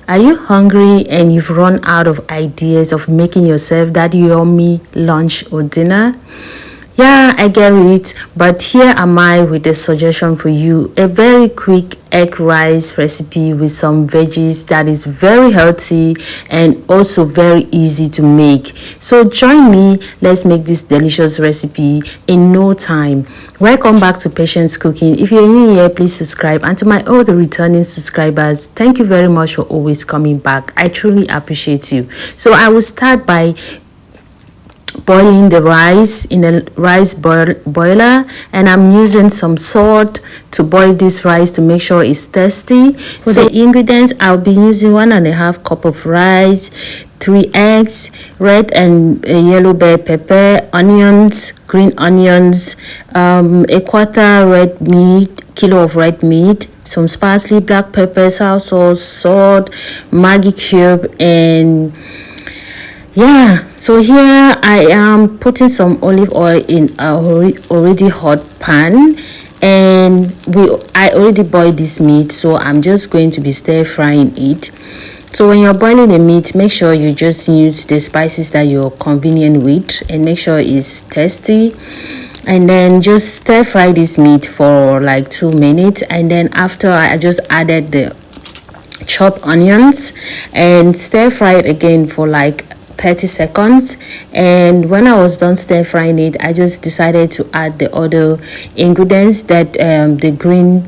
Are you hungry and you've run out of ideas of making yourself that yummy lunch or dinner? Yeah, I get it, but here am I with a suggestion for you. A very quick egg rice recipe with some veggies that is very healthy and also very easy to make. So join me, let's make this delicious recipe in no time. Welcome back to Patience Cooking. If you're new here, please subscribe. And to my all the returning subscribers, thank you very much for always coming back. I truly appreciate you. So I will start by boiling the rice in a rice boiler, and I'm using some salt to boil this rice to make sure it's tasty. For the ingredients, I'll be using 1.5 cup of rice, 3 eggs, red and yellow bell pepper, onions, green onions, a quarter red meat, kilo of red meat, some parsley, black pepper, sour sauce, salt, Maggi cube, and yeah, so here I am putting some olive oil in a already hot pan, and I already boiled this meat, so I'm just going to be stir frying it. So when you're boiling the meat, make sure you just use the spices that you're convenient with and make sure it's tasty. And then just stir fry this meat for like 2 minutes, and then after I just added the chopped onions and stir fry it again for like 30 seconds. And when I was done stir frying it, I just decided to add the other ingredients, that the green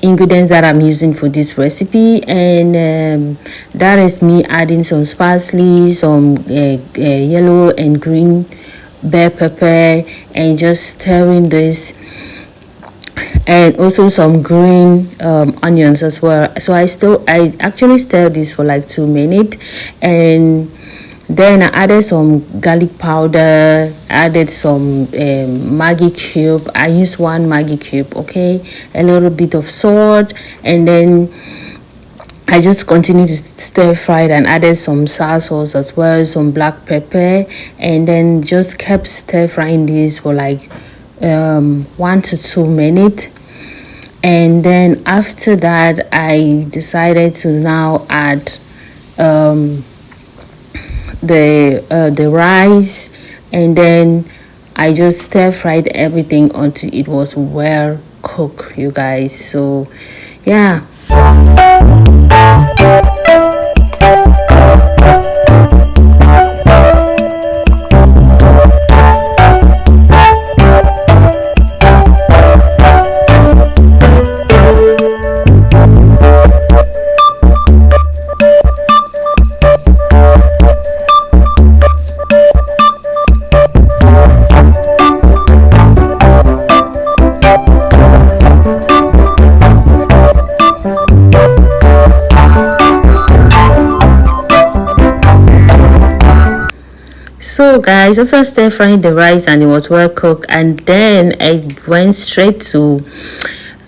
ingredients that I'm using for this recipe, and that is me adding some parsley, some yellow and green bell pepper, and just stirring this, and also some green onions as well. So I actually stirred this for like 2 minutes, and then I added some garlic powder, added some Maggi cube. I used 1 Maggi cube, okay, a little bit of salt, and then I just continued to stir fry it and added some sour sauce as well, some black pepper, and then just kept stir frying this for like 1 to 2 minutes. And then after that, I decided to now add the rice, and then I just stir fried everything until it was well cooked, you guys. So yeah. So guys, after stir frying the rice and it was well cooked, and then I went straight to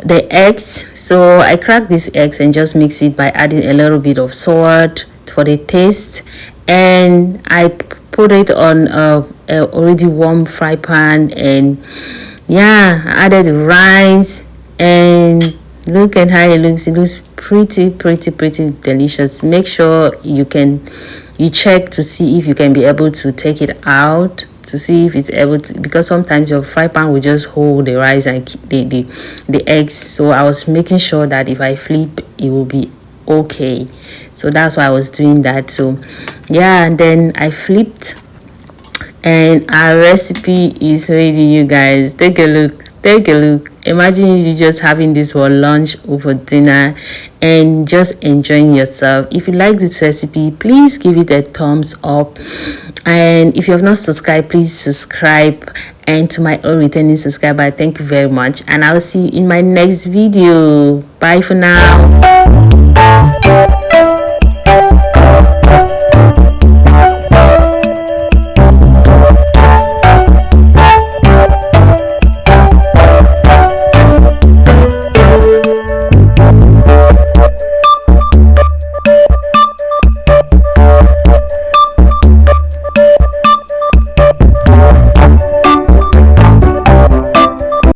the eggs. So I cracked these eggs and just mix it by adding a little bit of salt for the taste, and I put it on a already warm fry pan, and yeah, I added the rice, and look at how it looks. It looks pretty delicious. Make sure you check to see if you can be able to take it out, to see if it's able to, because sometimes your fry pan will just hold the rice and keep the eggs. So I was making sure that if I flip, it will be okay. So that's why I was doing that. So yeah, and then I flipped, and our recipe is ready, you guys. Take a look. Imagine you just having this for lunch or for dinner and just enjoying yourself. If you like this recipe, please give it a thumbs up, and if you have not subscribed, please subscribe. And to my all returning subscriber, thank you very much, and I'll see you in my next video. Bye for now.